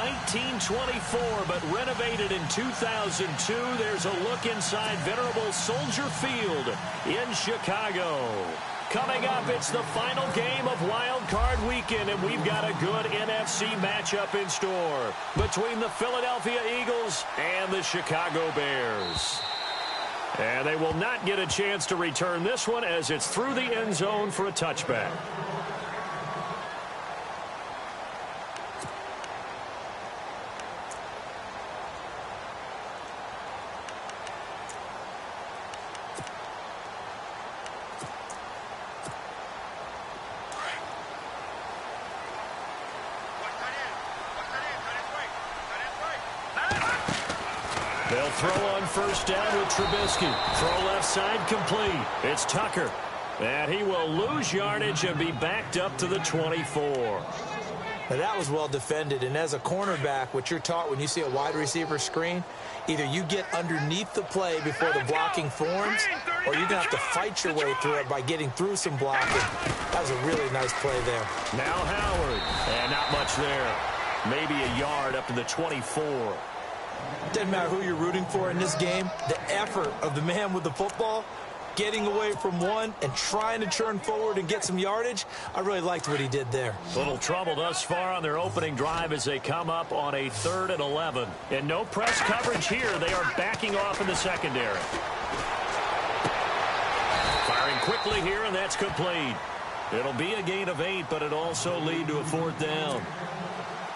1924, but renovated in 2002. There's a look inside venerable Soldier Field in Chicago. Coming up, it's the final game of Wild Card Weekend, and we've got a good NFC matchup in store between the Philadelphia Eagles and the Chicago Bears. And they will not get a chance to return this one as it's through the end zone for a touchback. They'll throw on first down with Trubisky. Throw left side complete. It's Tucker. And he will lose yardage and be backed up to the 24. Now that was well defended, and as a cornerback, what you're taught when you see a wide receiver screen, either you get underneath the play before the blocking forms, or you're going to have to fight your way through it by getting through some blocking. That was a really nice play there. Now Howard, and not much there. Maybe a yard up to the 24. Doesn't matter who you're rooting for in this game, the effort of the man with the football, getting away from one and trying to turn forward and get some yardage, I really liked what he did there. Little trouble thus far on their opening drive as they come up on a 3rd and 11. And no press coverage here. They are backing off in the secondary. Firing quickly here, and that's complete. It'll be a gain of 8, but it also lead to a 4th down.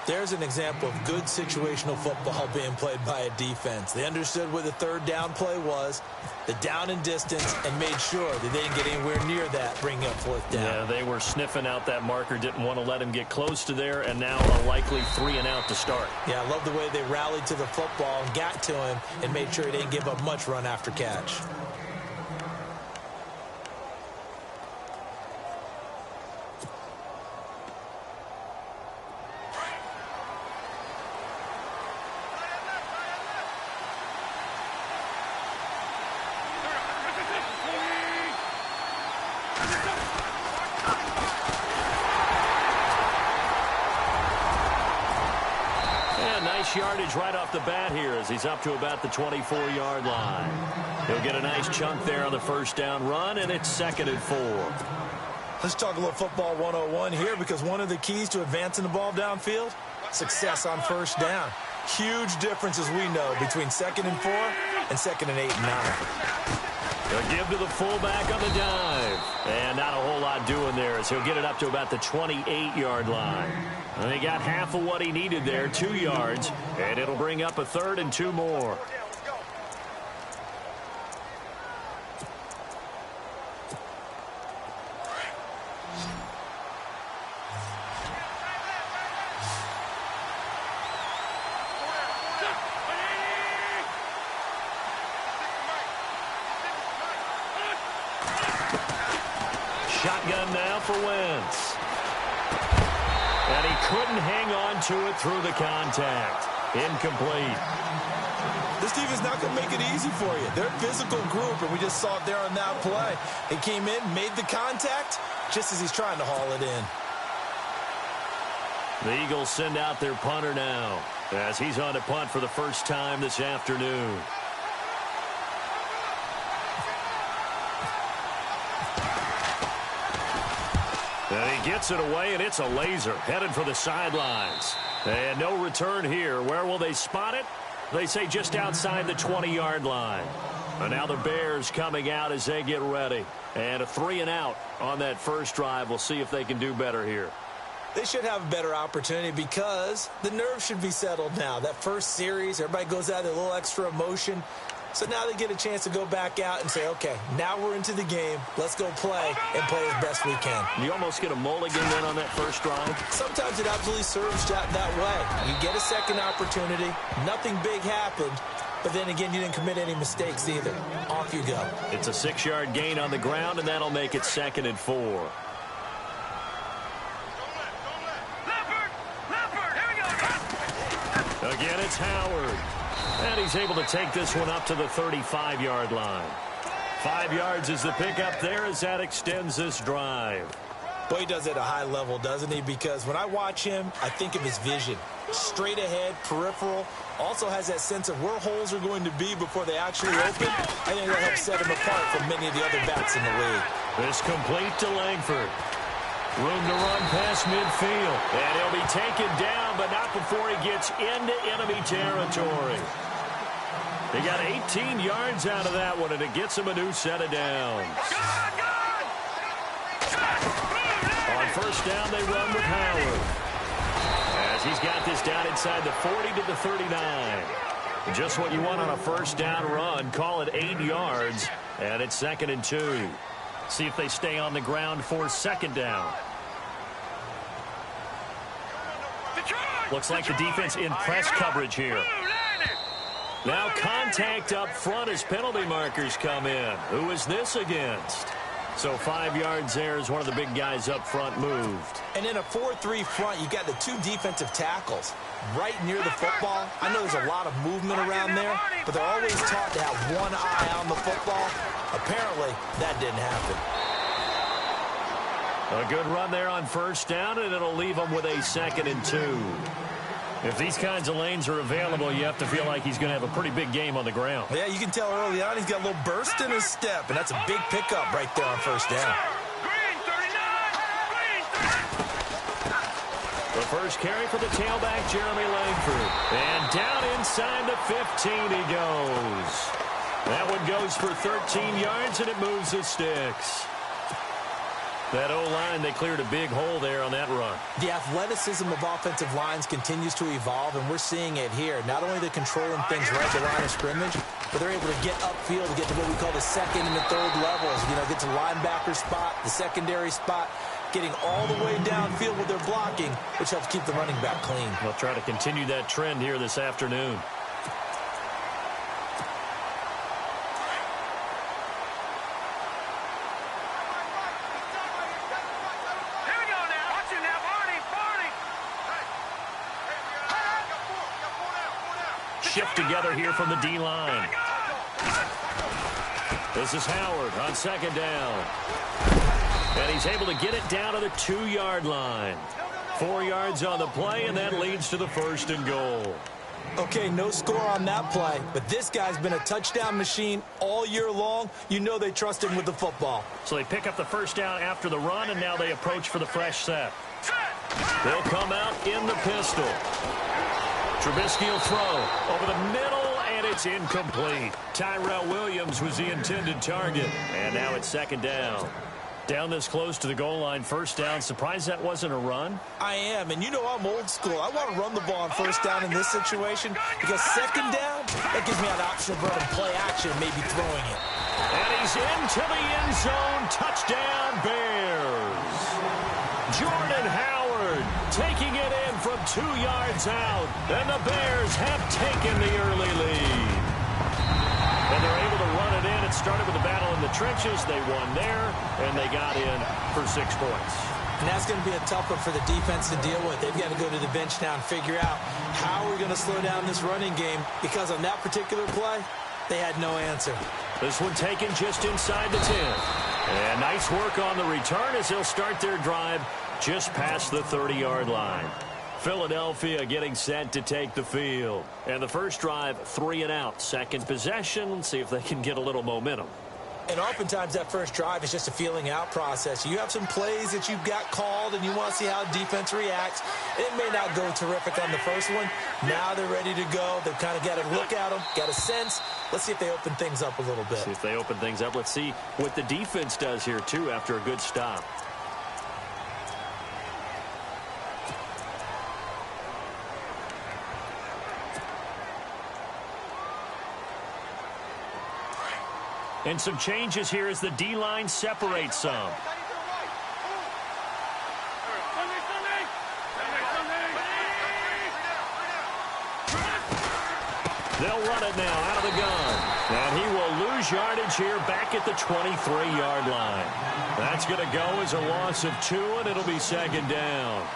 There's an example of good situational football being played by a defense. They understood where the 3rd down play was, the down and distance, and made sure that they didn't get anywhere near that, bringing up 4th down. Yeah, they were sniffing out that marker, didn't want to let him get close to there, and now a likely 3 and out to start. Yeah, I love the way they rallied to the football and got to him and made sure he didn't give up much run after catch. Yardage right off the bat here as he's up to about the 24-yard line. He'll get a nice chunk there on the first down run, and it's 2nd and 4. Let's talk a little football 101 here, because one of the keys to advancing the ball downfield, success on first down. Huge difference, as we know, between 2nd and 4 and 2nd and 8 and 9. He'll give to the fullback on the dive. And not a whole lot doing there as he'll get it up to about the 28-yard line. And he got half of what he needed there, 2 yards. And it'll bring up a 3rd and 2 more. Shotgun now for Wentz. And he couldn't hang on to it through the contact. Incomplete. This defense is not going to make it easy for you. They're a physical group, and we just saw it there on that play. He came in, made the contact, just as he's trying to haul it in. The Eagles send out their punter now as he's on to punt for the first time this afternoon. And he gets it away, and it's a laser headed for the sidelines. And no return here. Where will they spot it? They say just outside the 20-yard line. And now the Bears coming out as they get ready. And a 3 and out on that first drive. We'll see if they can do better here. They should have a better opportunity because the nerves should be settled now. That first series, everybody goes out with a little extra emotion. So now they get a chance to go back out and say, okay, now we're into the game. Let's go play and play as best we can. You almost get a mulligan then on that first drive? Sometimes it absolutely serves that way. You get a second opportunity. Nothing big happened. But then again, you didn't commit any mistakes either. Off you go. It's a 6-yard gain on the ground, and that'll make it 2nd and 4. Again, it's Howard. And he's able to take this one up to the 35-yard line. 5 yards is the pickup there as that extends this drive. Boy, he does it at a high level, doesn't he? Because when I watch him, I think of his vision. straight ahead, peripheral. Also has that sense of where holes are going to be before they actually open. I think that helps set him apart from many of the other backs in the league. This complete to Langford. Room to run past midfield. And he'll be taken down, but not before he gets into enemy territory. He got 18 yards out of that one, and it gets him a new set of downs. On first down, they run with Howard. As he's got this down inside the 40 to the 39. Just what you want on a first down run. Call it 8 yards, and it's 2nd and 2. See if they stay on the ground for second down. Looks like the defense in press coverage here. Now contact up front as penalty markers come in. Who is this against? So 5 yards there as one of the big guys up front moved. And in a 4-3 front, you got the 2 defensive tackles right near the football. I know there's a lot of movement around there, but they're always taught to have one eye on the football. Apparently, that didn't happen. A good run there on first down, and it'll leave them with a 2nd and 2. If these kinds of lanes are available, you have to feel like he's going to have a pretty big game on the ground. Yeah, you can tell early on he's got a little burst in his step, and that's a big pickup right there on first down. The first carry for the tailback, Jeremy Langford. And down inside the 15 he goes. That one goes for 13 yards, and it moves the sticks. That O-line, they cleared a big hole there on that run. The athleticism of offensive lines continues to evolve, and we're seeing it here. Not only they're controlling things right at the line of scrimmage, but they're able to get upfield to get to what we call the second and the third levels. You know, get to the linebacker spot, the secondary spot, getting all the way downfield with their blocking, which helps keep the running back clean. They'll try to continue that trend here this afternoon. Shift together here from the D-line. This is Howard on second down. And he's able to get it down to the 2-yard line. 4 yards on the play, and that leads to the 1st and goal. Okay, no score on that play, but this guy's been a touchdown machine all year long. You know they trust him with the football. So they pick up the first down after the run, and now they approach for the fresh set. They'll come out in the pistol. Trubisky will throw over the middle, and it's incomplete. Tyrell Williams was the intended target, and now it's 2nd down. Down this close to the goal line, first down. Surprised that wasn't a run? I am, and you know I'm old school. I want to run the ball on first down in this situation because second down, that gives me an option of running play action and maybe throwing it. And he's into the end zone. Touchdown, Bears. Jordan Howard taking it in from 2 yards out, and the Bears have taken the early lead. And they're able to run it in. It started with a battle in the trenches. They won there, and they got in for 6 points. And that's going to be a tough one for the defense to deal with. They've got to go to the bench now and figure out how we're going to slow down this running game, because on that particular play, they had no answer. This one taken just inside the 10. And nice work on the return as they'll start their drive just past the 30-yard line. Philadelphia getting set to take the field. And the first drive, 3 and out. Second possession. Let's see if they can get a little momentum. And oftentimes that first drive is just a feeling out process. You have some plays that you've got called and you want to see how defense reacts. It may not go terrific on the first one. Now they're ready to go. They've kind of got to look at them, got a sense. Let's see if they open things up a little bit. See if they open things up. Let's see what the defense does here, too, after a good stop. And some changes here as the D-line separates some. They'll run it now out of the gun. And he will lose yardage here back at the 23-yard line. That's going to go as a loss of 2, and it'll be 2nd down.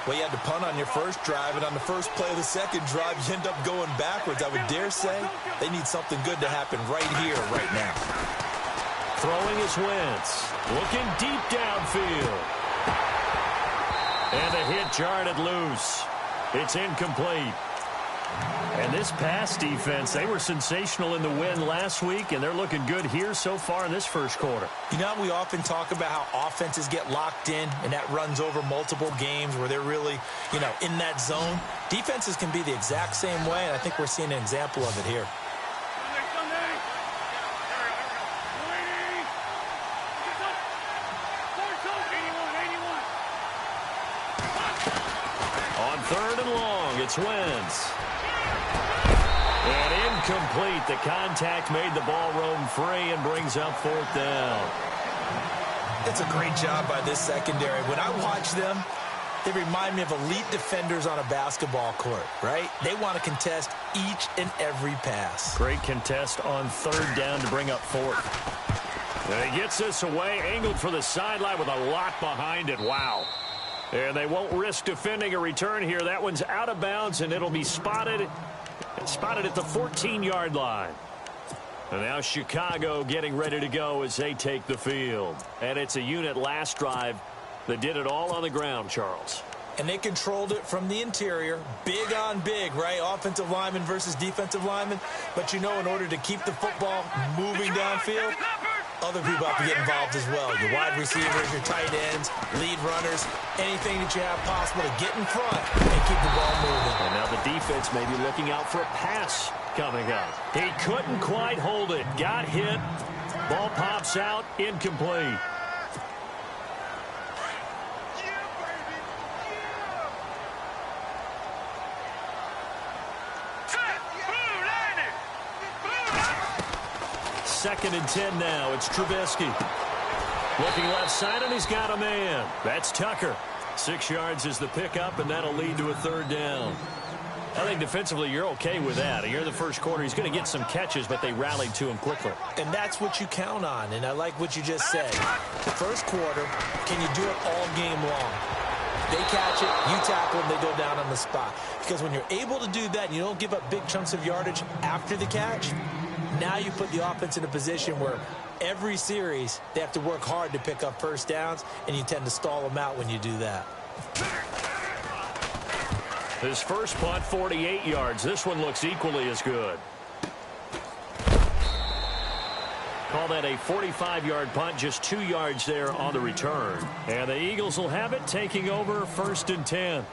Well, you had to punt on your first drive, and on the first play of the second drive, you end up going backwards. I would dare say they need something good to happen right here, right now. Throwing is Wentz. Looking deep downfield. And a hit jarred it loose. It's incomplete. And this pass defense, they were sensational in the win last week, and they're looking good here so far in this first quarter. You know, we often talk about how offenses get locked in, and that runs over multiple games where they're really, in that zone. Defenses can be the exact same way, and I think we're seeing an example of it here. On 3rd and long, it's Wentz. And incomplete. The contact made the ball roam free and brings up 4th down. It's a great job by this secondary. When I watch them, they remind me of elite defenders on a basketball court, right? They want to contest each and every pass. Great contest on 3rd down to bring up 4th. And he gets this away, angled for the sideline with a lot behind it. Wow. And they won't risk defending a return here. That one's out of bounds, and it'll be spotted at the 14-yard line. And now Chicago getting ready to go as they take the field. And it's a unit last drive that did it all on the ground, Charles. And they controlled it from the interior. Big on big, right? Offensive lineman versus defensive lineman. But in order to keep the football moving downfield, other people have to get involved as well. Your wide receivers, your tight ends, lead runners, anything that you have possible to get in front and keep the ball moving. And now the defense may be looking out for a pass coming up. He couldn't quite hold it. Got hit. Ball pops out. Incomplete. Second and 10 now. It's Trubisky. Looking left side, and he's got a man. That's Tucker. 6 yards is the pickup, and that'll lead to a 3rd down. I think defensively you're okay with that. Here in the first quarter, he's going to get some catches, but they rallied to him quickly. And that's what you count on, and I like what you just said. The first quarter, can you do it all game long? They catch it, you tackle them, they go down on the spot. Because when you're able to do that, and you don't give up big chunks of yardage after the catch, now you put the offense in a position where every series they have to work hard to pick up first downs, and you tend to stall them out when you do that. His first punt, 48 yards. This one looks equally as good. Call that a 45-yard punt, just 2 yards there on the return. And the Eagles will have it, taking over 1st and 10.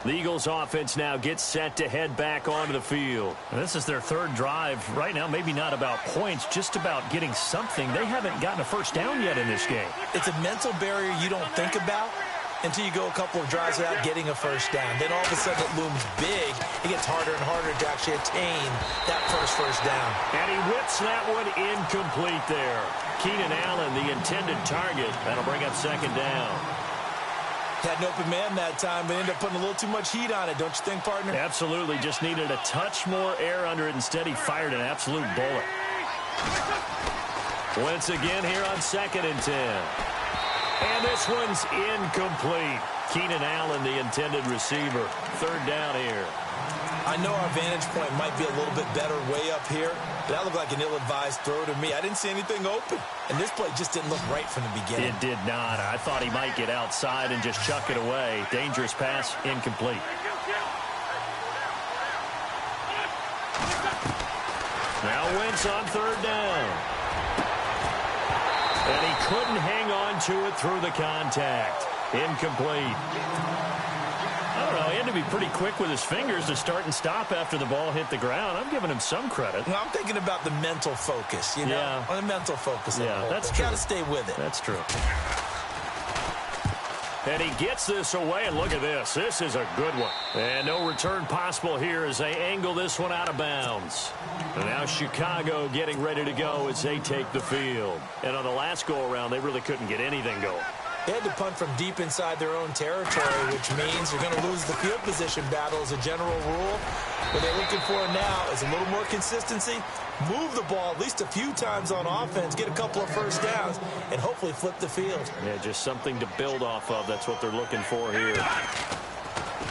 The Eagles offense now gets set to head back onto the field. And this is their 3rd drive. Right now, maybe not about points, just about getting something. They haven't gotten a first down yet in this game. It's a mental barrier you don't think about until you go a couple of drives without getting a first down. Then all of a sudden it looms big. It gets harder and harder to actually attain that first down. And he whips that one incomplete there. Keenan Allen, the intended target. That'll bring up 2nd down. Had an open man that time, but ended up putting a little too much heat on it, don't you think, partner? Absolutely. Just needed a touch more air under it. Instead, he fired an absolute bullet. Once again here on 2nd and 10. And this one's incomplete. Keenan Allen, the intended receiver. 3rd down here. I know our vantage point might be a little bit better way up here, but that looked like an ill-advised throw to me. I didn't see anything open. And this play just didn't look right from the beginning. It did not. I thought he might get outside and just chuck it away. Dangerous pass, incomplete. Now Wentz on 3rd down. And he couldn't hang on to it through the contact. Incomplete. I don't know. He had to be pretty quick with his fingers to start and stop after the ball hit the ground. I'm giving him some credit. Well, I'm thinking about the mental focus, you know? Yeah. On the mental focus. Yeah, that's true. Got to stay with it. That's true. And he gets this away, and look at this. This is a good one. And no return possible here as they angle this one out of bounds. And now Chicago getting ready to go as they take the field. And on the last go-around, they really couldn't get anything going. They had to punt from deep inside their own territory, which means they're going to lose the field position battle as a general rule. What they're looking for now is a little more consistency, move the ball at least a few times on offense, get a couple of first downs, and hopefully flip the field. Yeah, just something to build off of. That's what they're looking for here.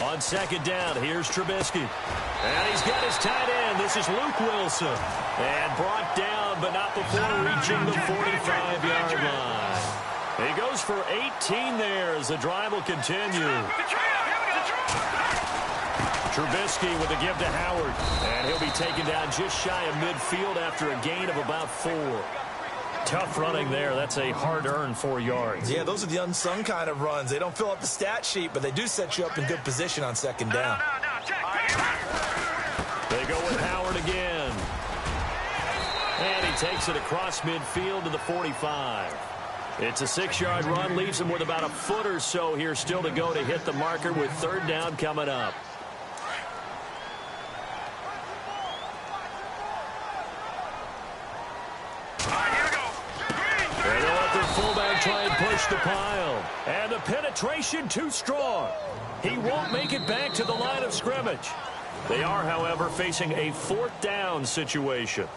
On 2nd down, here's Trubisky. And he's got his tight end. This is Luke Wilson. And brought down, but not before reaching the 45-yard line. He goes for 18 there as the drive will continue. Trubisky with a give to Howard. And he'll be taken down just shy of midfield after a gain of about 4. Tough running there. That's a hard-earned 4 yards. Yeah, those are the unsung kind of runs. They don't fill up the stat sheet, but they do set you up in good position on second down. They go with Howard again. And he takes it across midfield to the 45. It's a 6-yard run, leaves him with about a foot or so here still to go to hit the marker with third down coming up. And they'll let their fullback try and push the pile. And the penetration too strong. He won't make it back to the line of scrimmage. They are, however, facing a 4th down situation.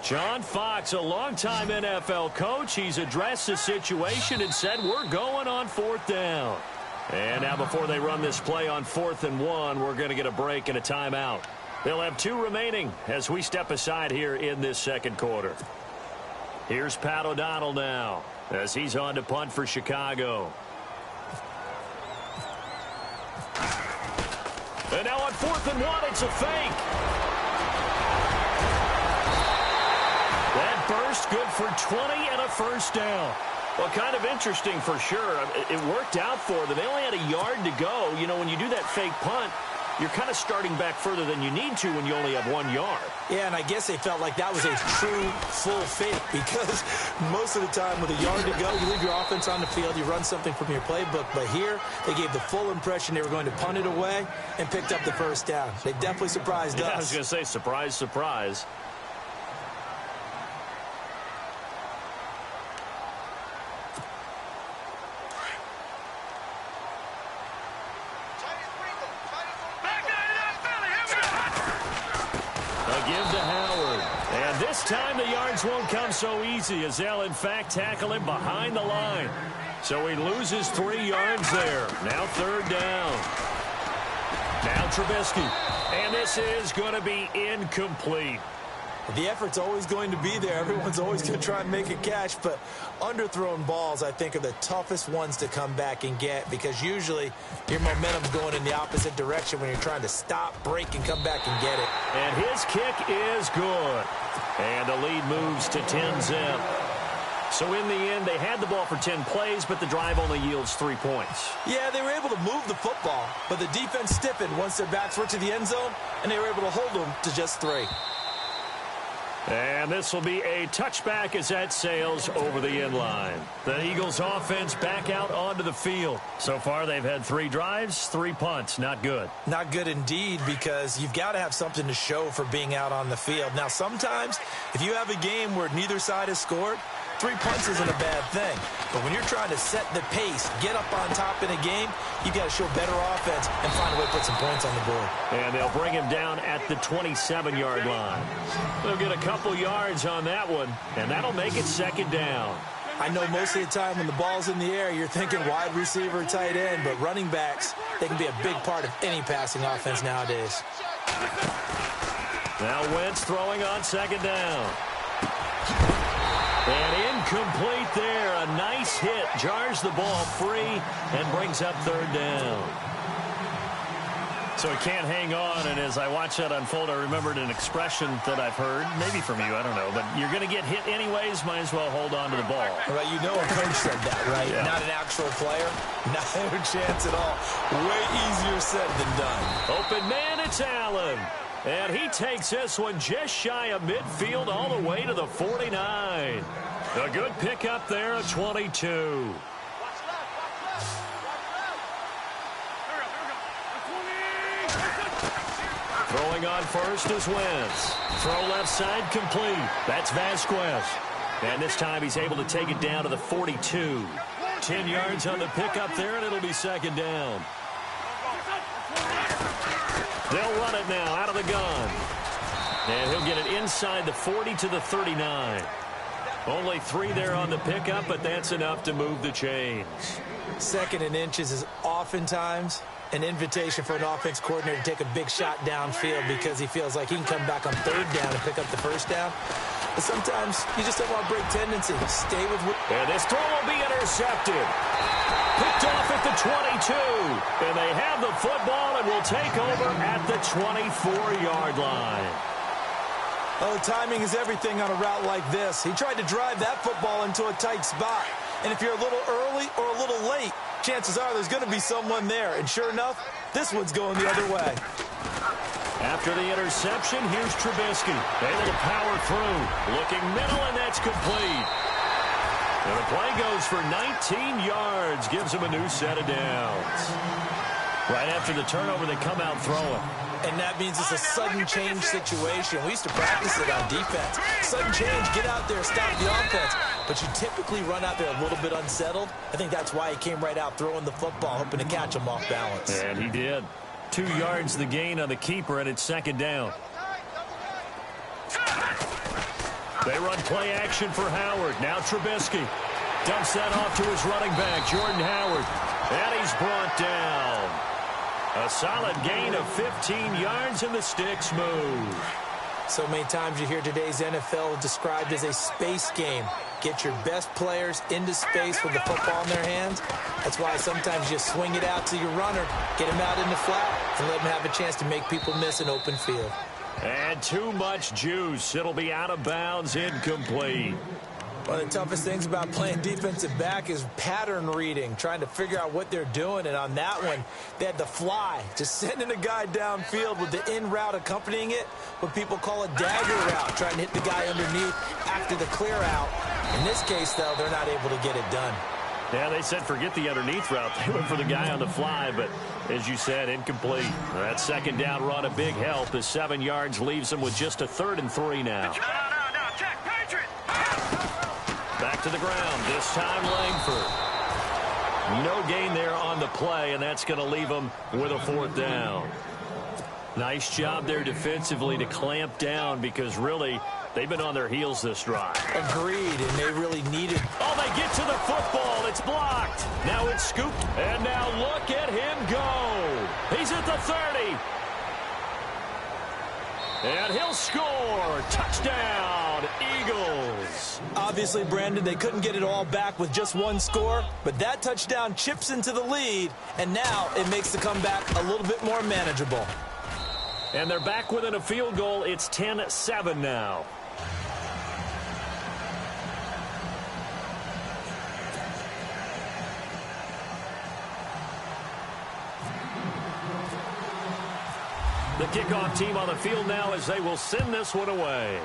John Fox, a longtime NFL coach. He's addressed the situation and said, we're going on 4th down. And now before they run this play on 4th and 1, we're going to get a break and a timeout. They'll have 2 remaining as we step aside here in this second quarter. Here's Pat O'Donnell now as he's on to punt for Chicago. And now on 4th and 1, it's a fake. That burst good for 20 and a first down. Well, kind of interesting for sure. It worked out for them. They only had a yard to go. You know, when you do that fake punt, you're kind of starting back further than you need to when you only have 1 yard. Yeah, and I guess they felt like that was a true full fake because most of the time with a yard to go, you leave your offense on the field, you run something from your playbook. But here, they gave the full impression they were going to punt it away and picked up the first down. They definitely surprised us. I was going to say, surprise, surprise. This time the yards won't come so easy as they'll in fact tackle him behind the line. So he loses 3 yards there. Now 3rd down. Now Trubisky. And this is going to be incomplete. The effort's always going to be there. Everyone's always going to try and make a catch, but underthrown balls, I think, are the toughest ones to come back and get because usually your momentum's going in the opposite direction when you're trying to stop, break, and come back and get it. And his kick is good. And the lead moves to 10-zip. So in the end, they had the ball for 10 plays, but the drive only yields 3 points. Yeah, they were able to move the football, but the defense stiffened once their backs were to the end zone, and they were able to hold them to just 3. And this will be a touchback as that sails over the end line. The Eagles offense back out onto the field. So far, they've had 3 drives, 3 punts. Not good. Not good indeed because you've got to have something to show for being out on the field. Now, sometimes if you have a game where neither side has scored, 3 punts isn't a bad thing. But when you're trying to set the pace, get up on top in a game, you've got to show better offense and find a way to put some points on the board. And they'll bring him down at the 27-yard line. They'll get a couple yards on that one, and that'll make it 2nd down. I know most of the time when the ball's in the air, you're thinking wide receiver, tight end, but running backs, they can be a big part of any passing offense nowadays. Now Wentz throwing on second down. And incomplete there. A nice hit. Jars the ball free and brings up third down. So he can't hang on, and as I watch that unfold, I remembered an expression that I've heard, maybe from you, I don't know, but you're going to get hit anyways, might as well hold on to the ball. Well, you know a coach said that, right? Yeah. Not an actual player. Not a chance at all. Way easier said than done. Open man, it's Allen. And he takes this one just shy of midfield all the way to the 49. A good pickup there of 22. Throwing on first is Wentz. Throw left side complete. That's Vasquez. And this time he's able to take it down to the 42. 10 yards on the pickup there, and it'll be second down. They'll run it now out of the gun. And he'll get it inside the 40 to the 39. Only 3 there on the pickup, but that's enough to move the chains. Second and inches is oftentimes an invitation for an offense coordinator to take a big shot downfield because he feels like he can come back on third down and pick up the first down. But sometimes you just don't want to break tendency. Stay with... And this throw will be intercepted. Picked off at the 22. And they have the football and will take over at the 24-yard line. Oh, timing is everything on a route like this. He tried to drive that football into a tight spot. And if you're a little early or a little late, chances are there's going to be someone there. And sure enough, this one's going the other way. After the interception, here's Trubisky. Able to power through. Looking middle, and that's complete. And the play goes for 19 yards. Gives him a new set of downs. Right after the turnover, they come out throwing. And that means it's a sudden change situation. We used to practice it on defense. Sudden change, get out there, stop the offense. But you typically run out there a little bit unsettled. I think that's why he came right out throwing the football, hoping to catch him off balance. And he did. 2 yards the gain on the keeper, and it's second down. They run play action for Howard. Now Trubisky dumps that off to his running back, Jordan Howard. And he's brought down. A solid gain of 15 yards, and the sticks move. So many times you hear today's NFL described as a space game. Get your best players into space with the football in their hands. That's why sometimes you swing it out to your runner, get him out in the flat, and let him have a chance to make people miss an open field. And too much juice. It'll be out of bounds, incomplete. One of the toughest things about playing defensive back is pattern reading, trying to figure out what they're doing. And on that one, they had the fly, just sending a guy downfield with the in route accompanying it, what people call a dagger route, trying to hit the guy underneath after the clear out. In this case, though, they're not able to get it done. Yeah, they said forget the underneath route. They went for the guy on the fly, but as you said, incomplete. That second down run, a big help. The 7 yards leaves them with just a 3rd and 3 now. Back to the ground, this time Langford. No gain there on the play, and that's going to leave them with a 4th down. Nice job there defensively to clamp down because really they've been on their heels this drive. Agreed, and they really needed... Oh, they get to the football. It's blocked. Now it's scooped, and now look at him go. He's at the 30. And he'll score. Touchdown, Eagles. Obviously, Brandon, they couldn't get it all back with just one score, but that touchdown chips into the lead, and now it makes the comeback a little bit more manageable. And they're back within a field goal. It's 10-7 now. The kickoff team on the field now as they will send this one away.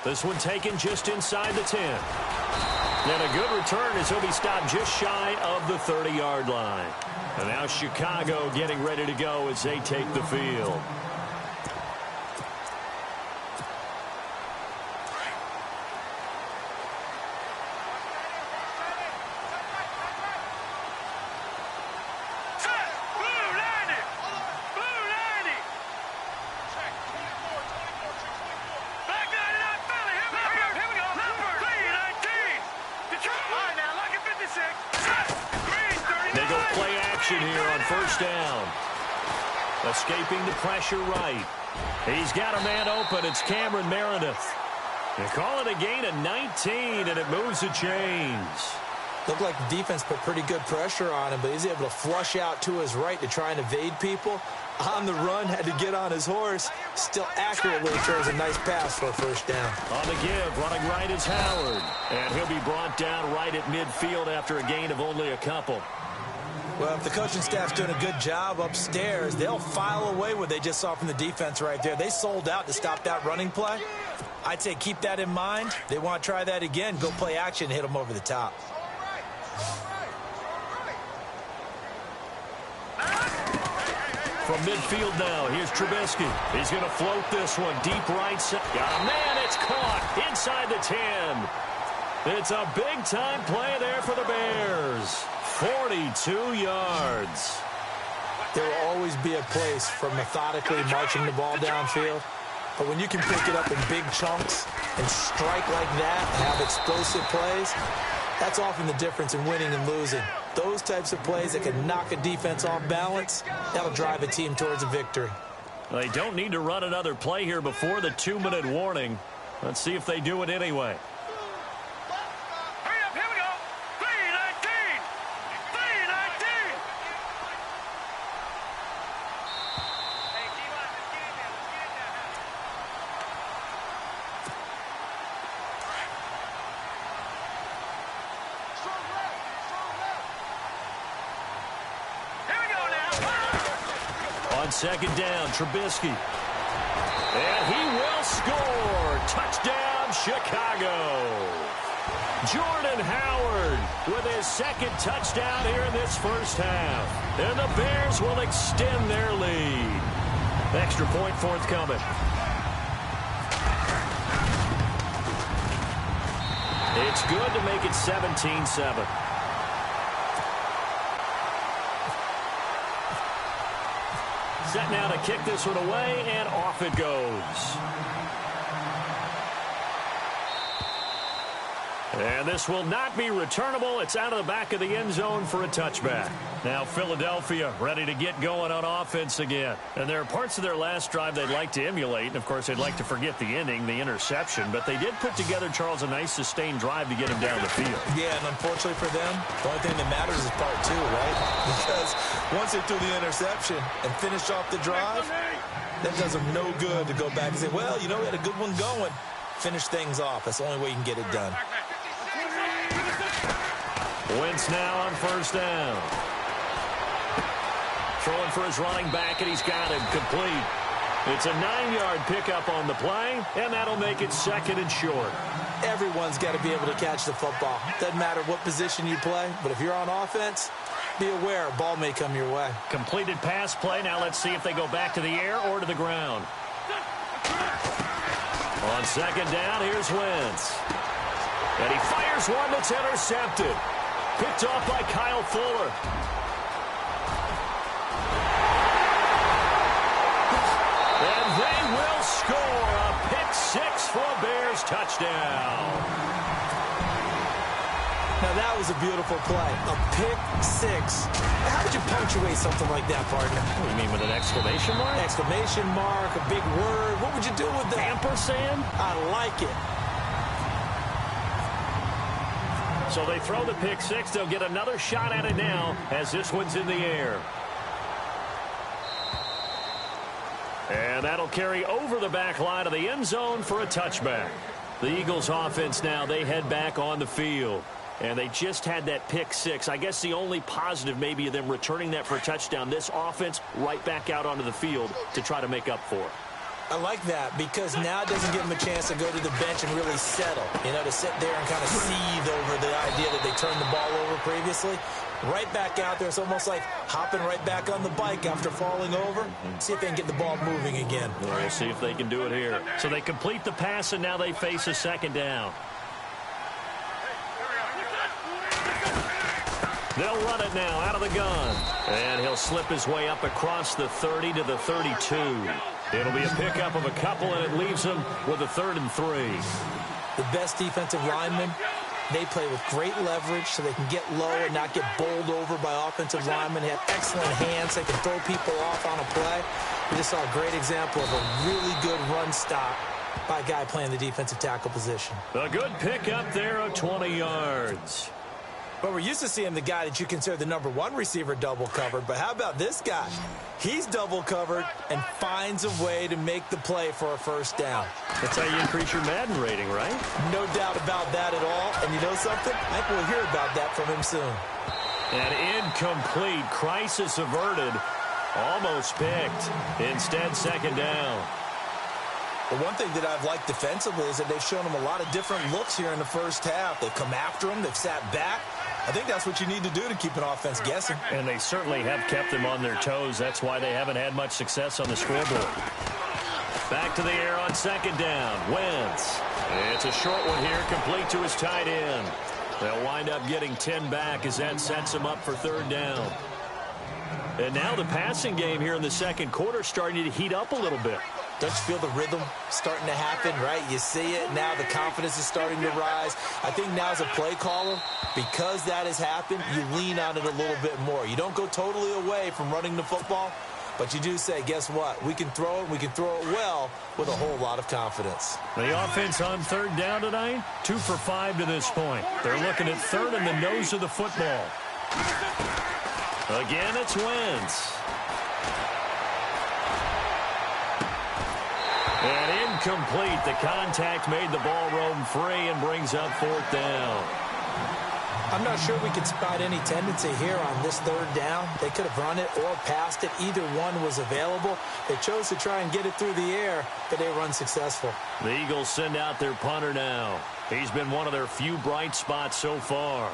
This one taken just inside the 10. And a good return as he'll be stopped just shy of the 30-yard line. And now Chicago getting ready to go as they take the field. action here on first down. Escaping the pressure right. He's got a man open. It's Cameron Meredith. They call it a gain of 19, and it moves the chains. Looked like the defense put pretty good pressure on him, but he's able to flush out to his right to try and evade people. On the run, had to get on his horse. Still accurately throws a nice pass for a first down. On the give, running right is Howard. And he'll be brought down right at midfield after a gain of only a couple. Well, if the coaching staff's doing a good job upstairs, they'll file away what they just saw from the defense right there. They sold out to stop that running play. I'd say keep that in mind. They want to try that again. Go play action, hit them over the top. From midfield now, here's Trubisky. He's going to float this one deep right side. Got a man, it's caught inside the 10. It's a big-time play there for the Bears. 42 yards. There will always be a place for methodically marching the ball downfield. But when you can pick it up in big chunks and strike like that and have explosive plays, that's often the difference in winning and losing. Those types of plays that can knock a defense off balance, that'll drive a team towards a victory. They don't need to run another play here before the 2-minute warning. Let's see if they do it anyway. On second down, Trubisky. And he will score. Touchdown, Chicago. Jordan Howard with his second touchdown here in this first half. And the Bears will extend their lead. Extra point forthcoming. It's good to make it 17-7. Set now to kick this one away, and off it goes. And this will not be returnable. It's out of the back of the end zone for a touchback. Now Philadelphia ready to get going on offense again. And there are parts of their last drive they'd like to emulate. And, of course, they'd like to forget the inning, the interception. But they did put together, Charles, a nice sustained drive to get him down the field. Yeah, and unfortunately for them, the only thing that matters is part two, right? Because once they threw the interception and finished off the drive, that does them no good to go back and say, well, you know, we had a good one going. Finish things off. That's the only way you can get it done. Wentz now on first down. Throwing for his running back, and he's got him complete. It's a 9-yard pickup on the play, and that'll make it second and short. Everyone's got to be able to catch the football. Doesn't matter what position you play, but if you're on offense, be aware, a ball may come your way. Completed pass play. Now let's see if they go back to the air or to the ground. On second down, here's Wentz. And he fires one that's intercepted. Picked off by Kyle Fuller. And they will score a pick-6 for a Bears touchdown. Now that was a beautiful play. A pick-6. How would you punctuate something like that, partner? What do you mean, with an exclamation mark? Exclamation mark, a big word. What would you do with that? Ampersand? I like it. So they throw the pick-6. They'll get another shot at it now as this one's in the air. And that'll carry over the back line of the end zone for a touchback. The Eagles offense now, they head back on the field. And they just had that pick-6. I guess the only positive maybe of them returning that for a touchdown. This offense right back out onto the field to try to make up for it. I like that because now it doesn't give them a chance to go to the bench and really settle. You know, to sit there and kind of seethe over the idea that they turned the ball over previously. Right back out there. It's almost like hopping right back on the bike after falling over. See if they can get the ball moving again. We'll see if they can do it here. So they complete the pass, and now they face a second down. They'll run it now out of the gun. And he'll slip his way up across the 30 to the 32. It'll be a pickup of a couple, and it leaves him with a 3rd and 3. The best defensive lineman They play with great leverage so they can get low and not get bowled over by offensive linemen. They have excellent hands. They can throw people off on a play. We just saw a great example of a really good run stop by a guy playing the defensive tackle position. A good pickup there of 20 yards. But we're used to seeing the guy that you consider the #1 receiver double covered. But how about this guy? He's double covered and finds a way to make the play for a first down. That's how you increase your Madden rating, right? No doubt about that at all. And you know something? I think we'll hear about that from him soon. An incomplete, crisis averted, almost picked. Instead, second down. The one thing that I've liked defensively is that they've shown him a lot of different looks here in the first half. They've come after him. They've sat back. I think that's what you need to do to keep an offense guessing. And they certainly have kept them on their toes. That's why they haven't had much success on the scoreboard. Back to the air on second down. Wentz. It's a short one here, complete to his tight end. They'll wind up getting 10 back as that sets them up for third down. And now the passing game here in the second quarter starting to heat up a little bit. Don't you feel the rhythm starting to happen, right? You see it. Now the confidence is starting to rise. I think now as a play caller, because that has happened, you lean on it a little bit more. You don't go totally away from running the football, but you do say, guess what? We can throw it. We can throw it well with a whole lot of confidence. The offense on third down tonight, 2 for 5 to this point. They're looking at third in the nose of the football. Again, it's Wentz. And incomplete. The contact made the ball roam free and brings up fourth down. I'm not sure we could spot any tendency here on this third down. They could have run it or passed it. Either one was available. They chose to try and get it through the air, but they were unsuccessful. The Eagles send out their punter now. He's been one of their few bright spots so far.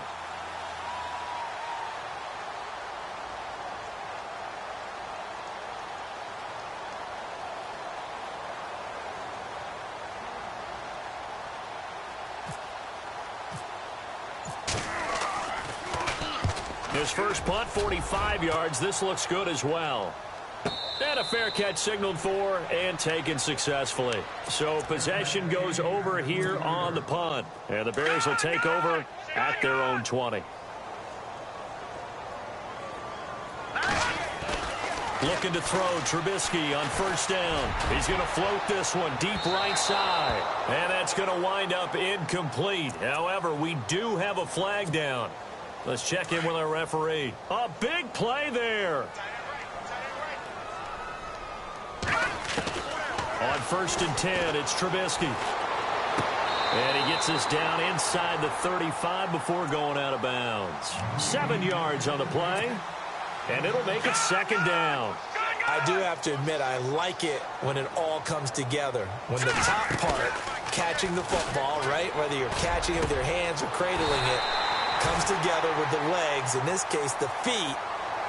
His first punt, 45 yards. This looks good as well. And a fair catch signaled for and taken successfully. So possession goes over here on the punt. And the Bears will take over at their own 20. Looking to throw, Trubisky on first down. He's going to float this one deep right side. And that's going to wind up incomplete. However, we do have a flag down. Let's check in with our referee. A big play there. On first and 10, it's Trubisky. And he gets us down inside the 35 before going out of bounds. 7 yards on the play. And it'll make it second down. I do have to admit, I like it when it all comes together. When the top part, catching the football, right, whether you're catching it with your hands or cradling it, comes together with the legs, in this case the feet,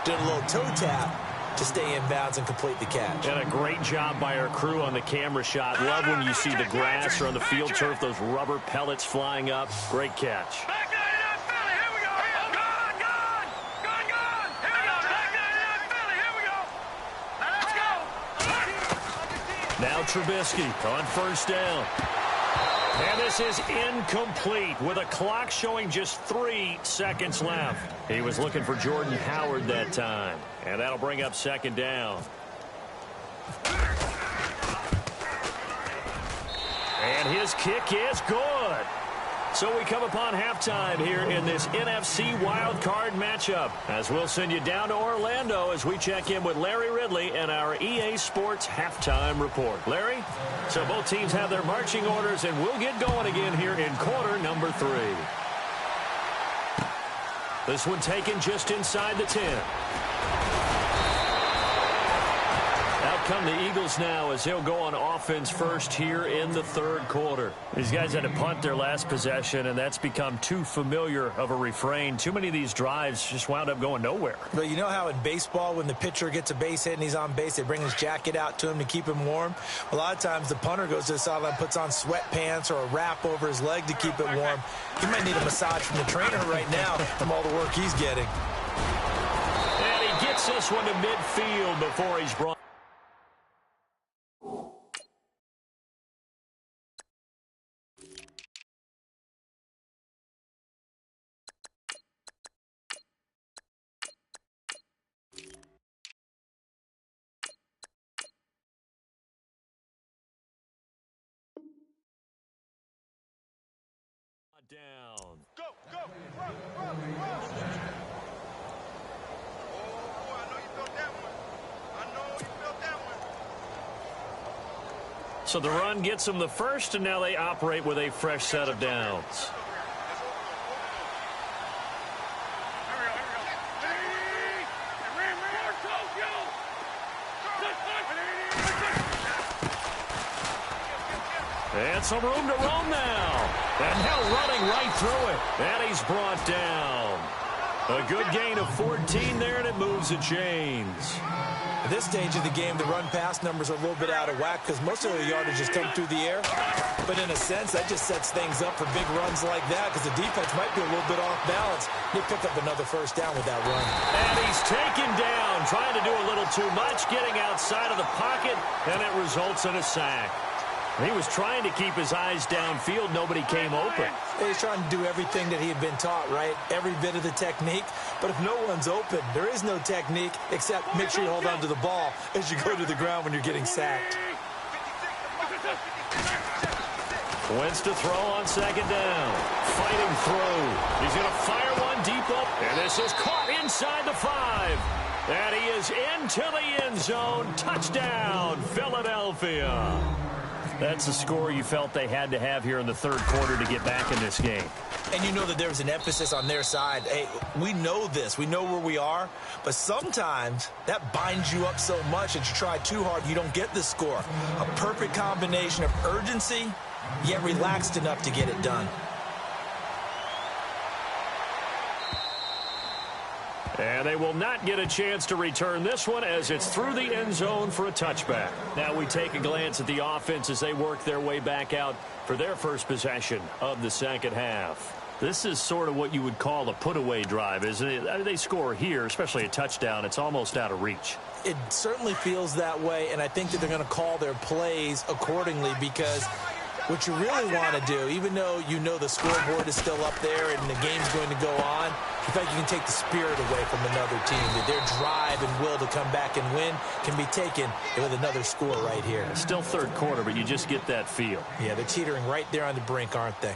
did a little toe tap to stay in bounds and complete the catch. And a great job by our crew on the camera shot. Love when you see the grass or on the field turf, those rubber pellets flying up. Great catch. Now Trubisky on first down. And this is incomplete with a clock showing just 3 seconds left. He was looking for Jordan Howard that time. And that'll bring up second down. And his kick is good. So we come upon halftime here in this NFC wildcard matchup, as we'll send you down to Orlando as we check in with Larry Ridley and our EA Sports halftime report. Larry, so both teams have their marching orders, and we'll get going again here in quarter number 3. This one taken just inside the 10. Out come the Eagles now as they'll go on offense first here in the third quarter. These guys had to punt their last possession, and that's become too familiar of a refrain. Too many of these drives just wound up going nowhere. But you know how in baseball, when the pitcher gets a base hit and he's on base, they bring his jacket out to him to keep him warm? A lot of times the punter goes to the sideline, puts on sweatpants or a wrap over his leg to keep it warm. He might need a massage from the trainer right now from all the work he's getting. And he gets this one to midfield before he's brought. down. Go, go, run, run, run. Oh, I know you felt that one. I know you felt that one. So the run gets them the first, and now they operate with a fresh set of downs. And some room to roam now. And now running right through it. And he's brought down. A good gain of 14 there, and it moves the chains. At this stage of the game, the run-pass numbers are a little bit out of whack because most of the yardage has come through the air. But in a sense, that just sets things up for big runs like that because the defense might be a little bit off balance. They pick up another first down with that run. And he's taken down, trying to do a little too much, getting outside of the pocket, and it results in a sack. He was trying to keep his eyes downfield. Nobody came open. He's trying to do everything that he had been taught, right? Every bit of the technique. But if no one's open, there is no technique except make sure you hold on to the ball as you go to the ground when you're getting sacked. Wentz to throw on second down. Fighting through. He's going to fire one deep up. And this is caught inside the 5. And he is into the end zone. Touchdown, Philadelphia. That's the score you felt they had to have here in the third quarter to get back in this game. And you know that there's an emphasis on their side. Hey, we know this. We know where we are. But sometimes that binds you up so much that you try too hard, you don't get the score. A perfect combination of urgency, yet relaxed enough to get it done. And they will not get a chance to return this one as it's through the end zone for a touchback. Now we take a glance at the offense as they work their way back out for their first possession of the second half. This is sort of what you would call a put-away drive, isn't it? I mean, they score here, especially a touchdown. It's almost out of reach. It certainly feels that way, and I think that they're going to call their plays accordingly because what you really want to do, even though you know the scoreboard is still up there and the game's going to go on, you feel like you can take the spirit away from another team, that their drive and will to come back and win can be taken with another score right here. It's still third quarter, but you just get that feel. Yeah, they're teetering right there on the brink, aren't they?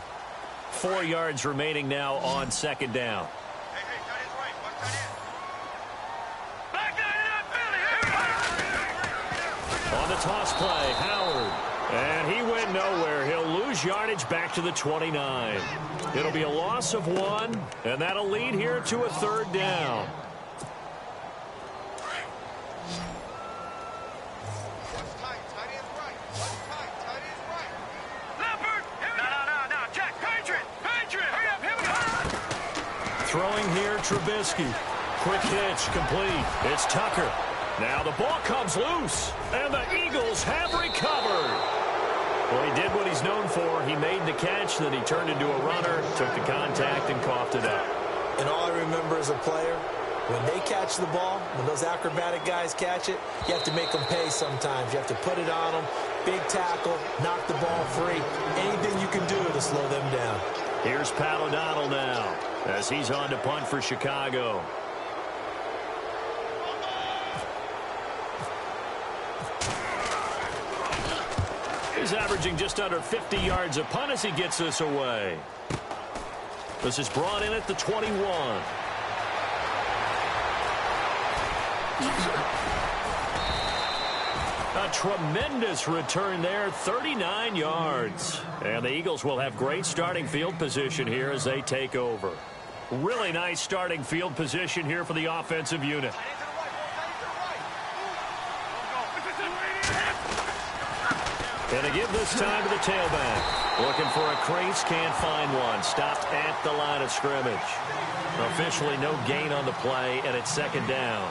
4 yards remaining now on second down. On the toss play, Howard. And he went nowhere. He'll lose yardage back to the 29. It'll be a loss of 1, and that'll lead here to a third down. Throwing here, Trubisky. Quick hitch, complete. It's Tucker. Now the ball comes loose, and the Eagles have recovered. Well, he did what he's known for. He made the catch, then he turned into a runner, took the contact, and coughed it up. And all I remember as a player, when they catch the ball, when those acrobatic guys catch it, you have to make them pay sometimes. You have to put it on them, big tackle, knock the ball free. Anything you can do to slow them down. Here's Pat O'Donnell now as he's on to punt for Chicago. He's averaging just under 50 yards a punt as he gets this away. This is brought in at the 21. A tremendous return there, 39 yards. And the Eagles will have great starting field position here as they take over. Really nice starting field position here for the offensive unit. And to give this time to the tailback. Looking for a crease, can't find one. Stopped at the line of scrimmage. Officially no gain on the play, and it's second down.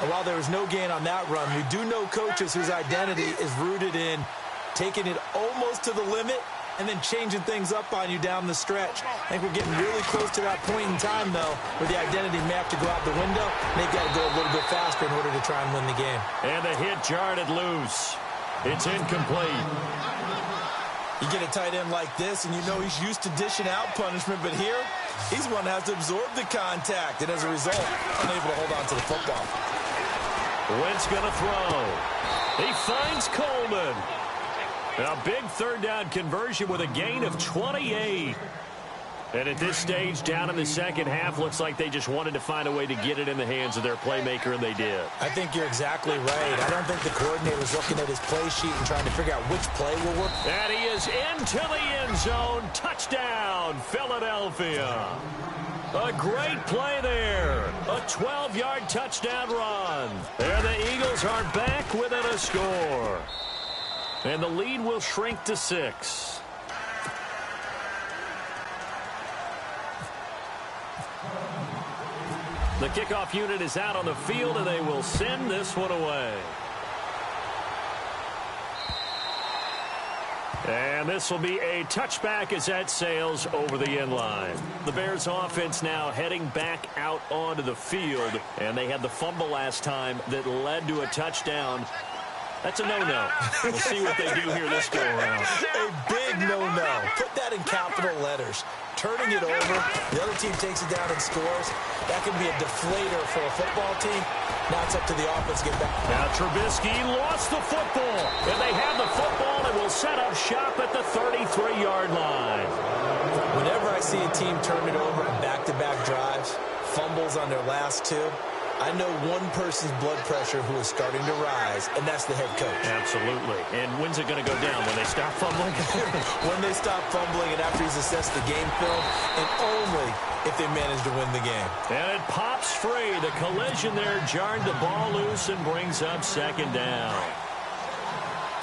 And while there was no gain on that run, we do know coaches whose identity is rooted in taking it almost to the limit and then changing things up on you down the stretch. I think we're getting really close to that point in time, though, where the identity may have to go out the window, and they've got to go a little bit faster in order to try and win the game. And the hit jarred it loose. It's incomplete. You get a tight end like this, and you know he's used to dishing out punishment, but here, he's one that has to absorb the contact, and as a result, unable to hold on to the football. Wentz going to throw. He finds Coleman. A big third down conversion with a gain of 28. And at this stage, down in the second half, looks like they just wanted to find a way to get it in the hands of their playmaker, and they did. I think you're exactly right. I don't think the coordinator's looking at his play sheet and trying to figure out which play will work. And he is into the end zone. Touchdown, Philadelphia. A great play there. A 12-yard touchdown run. And the Eagles are back within a score. And the lead will shrink to 6. The kickoff unit is out on the field, and they will send this one away. And this will be a touchback as that sails over the end line. The Bears offense now heading back out onto the field, and they had the fumble last time that led to a touchdown. That's a no-no. We'll see what they do here this go-around. A big no-no. Put that in capital letters. Turning it over, the other team takes it down and scores. That can be a deflator for a football team. Now it's up to the offense to get back. Now Trubisky lost the football. And they have the football and will set up shop at the 33-yard line. Whenever I see a team turn it over on back-to-back drives, fumbles on their last two, I know one person's blood pressure who is starting to rise, and that's the head coach. Absolutely. And when's it going to go down? When they stop fumbling? When they stop fumbling and after he's assessed the game film, and only if they manage to win the game. And it pops free. The collision there jarred the ball loose and brings up second down.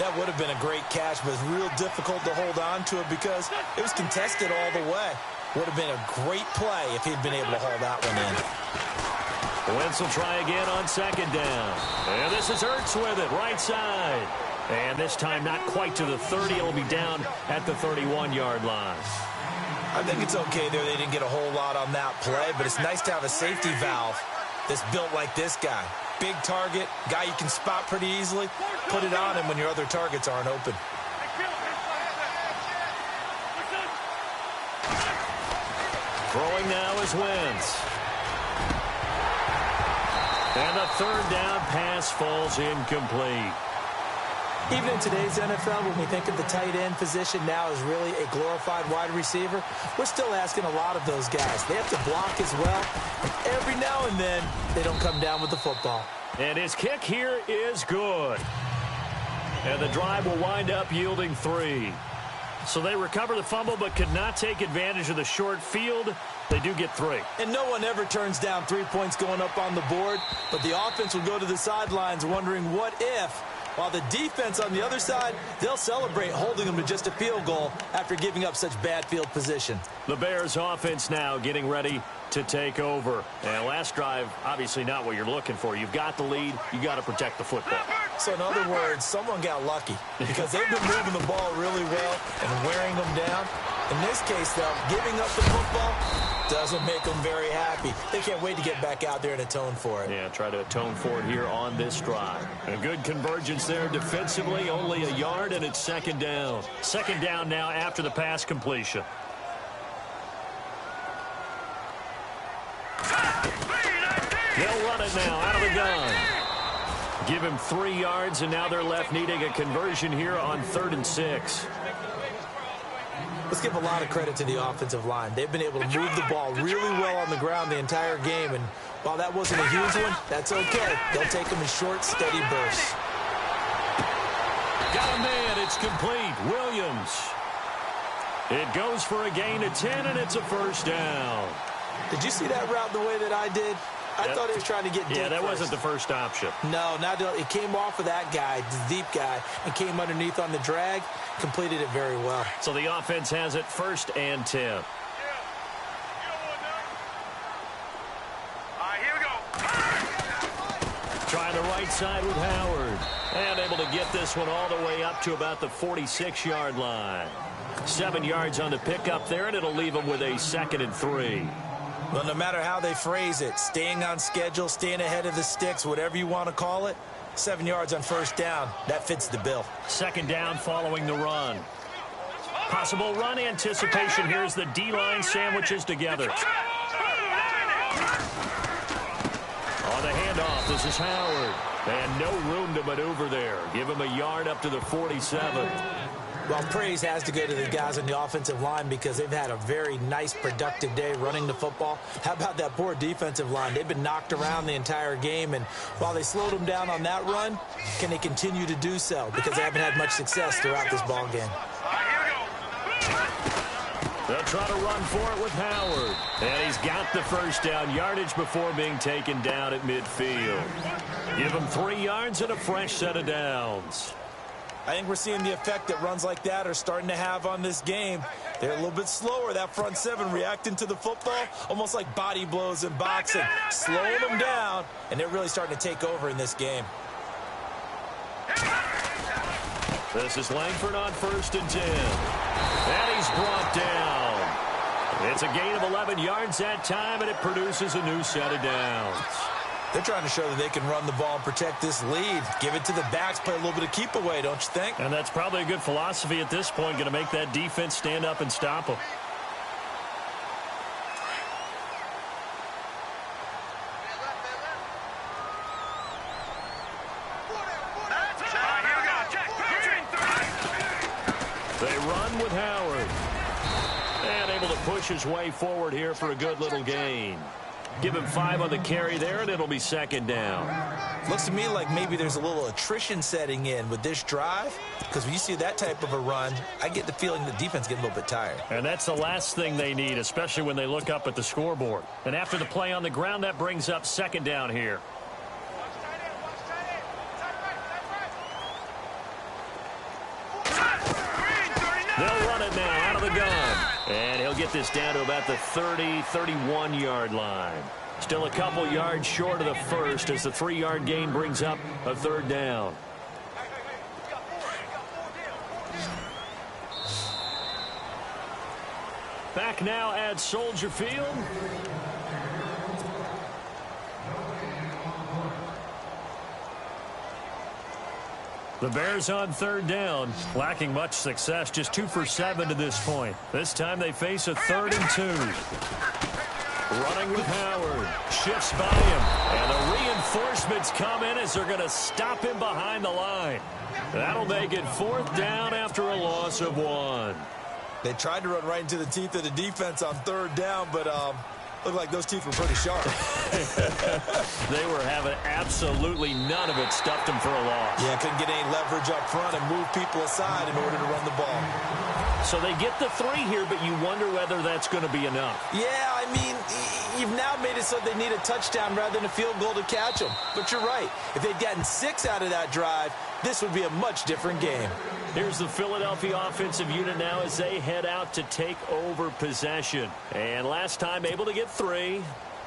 That would have been a great catch, but it's real difficult to hold on to it because it was contested all the way. Would have been a great play if he'd been able to haul that one in. Wentz will try again on second down. And this is Ertz with it, right side. And this time not quite to the 30. It'll be down at the 31-yard line. I think it's okay there. They didn't get a whole lot on that play, but it's nice to have a safety valve that's built like this guy. Big target, guy you can spot pretty easily. Put it on him when your other targets aren't open. Throwing now is Wentz. And the third down pass falls incomplete. Even in today's NFL, when we think of the tight end position now as really a glorified wide receiver, we're still asking a lot of those guys. They have to block as well, and every now and then, they don't come down with the football. And his kick here is good. And the drive will wind up yielding 3. So they recover the fumble but could not take advantage of the short field. They do get 3. And no one ever turns down 3 points going up on the board, but the offense will go to the sidelines wondering what if, while the defense on the other side, they'll celebrate holding them to just a field goal after giving up such bad field position. The Bears offense now getting ready to take over. And last drive, obviously not what you're looking for. You've got the lead. You got to protect the football. So in other words, someone got lucky because they've been moving the ball really well and wearing them down. In this case, though, giving up the football doesn't make them very happy. They can't wait to get back out there and atone for it. Yeah, try to atone for it here on this drive. A good convergence there defensively, only a yard, and it's second down. Second down now after the pass completion. They'll run it now out of the gun. Give him 3 yards, and now they're left needing a conversion here on 3rd and 6. Let's give a lot of credit to the offensive line. They've been able to move the ball really well on the ground the entire game, and while that wasn't a huge one, that's okay. They'll take them in short, steady bursts. Got a man. It's complete. Williams. It goes for a gain of 10, and it's a first down. Did you see that route the way that I did? I thought he was trying to get deep. Yeah, that first. wasn't the first option. No, it came off of that guy, the deep guy, and came underneath on the drag, completed it very well. So the offense has it 1st and 10. All right, here we go. Trying the right side with Howard. And able to get this one all the way up to about the 46-yard line. 7 yards on the pickup there, and it'll leave them with a 2nd and 3. Well, no matter how they phrase it, staying on schedule, staying ahead of the sticks, whatever you want to call it, 7 yards on first down, that fits the bill. Second down following the run. Possible run anticipation here as the D-line sandwiches together. On the handoff, this is Howard. And no room to maneuver there. Give him a yard up to the 47. Well, praise has to go to the guys on the offensive line because they've had a very nice, productive day running the football. How about that poor defensive line? They've been knocked around the entire game, and while they slowed them down on that run, can they continue to do so? Because they haven't had much success throughout this ball game. They'll try to run for it with Howard. And he's got the first down yardage before being taken down at midfield. Give him 3 yards and a fresh set of downs. I think we're seeing the effect that runs like that are starting to have on this game. They're a little bit slower, that front seven, reacting to the football, almost like body blows in boxing, slowing them down, and they're really starting to take over in this game. This is Langford on 1st and 10. And he's brought down. It's a gain of 11 yards that time, and it produces a new set of downs. They're trying to show that they can run the ball and protect this lead. Give it to the backs, play a little bit of keep away, don't you think? And that's probably a good philosophy at this point, going to make that defense stand up and stop them. They run with Howard. And able to push his way forward here for a good little gain. Give him 5 on the carry there, and it'll be 2nd down. Looks to me like maybe there's a little attrition setting in with this drive, because when you see that type of a run, I get the feeling the defense getting a little bit tired. And that's the last thing they need, especially when they look up at the scoreboard. And after the play on the ground, that brings up 2nd down here. They'll run it now out of the gun. And he'll get this down to about the 30, 31-yard line. Still a couple yards short of the first as the 3-yard gain brings up a 3rd down. Back now at Soldier Field. The Bears on 3rd down, lacking much success, just 2 for 7 to this point. This time they face a 3rd and 2. Running with Howard, shifts by him, and the reinforcements come in as they're going to stop him behind the line. That'll make it 4th down after a loss of 1. They tried to run right into the teeth of the defense on 3rd down, but looked like those teeth were pretty sharp. They were having absolutely none of it, stuffed them for a loss. Yeah, couldn't get any leverage up front and move people aside in order to run the ball. So they get the 3 here, but you wonder whether that's going to be enough. Yeah, I mean, you've now made it so they need a touchdown rather than a field goal to catch them. But you're right. If they'd gotten 6 out of that drive, this would be a much different game. Here's the Philadelphia offensive unit now as they head out to take over possession. And last time able to get 3.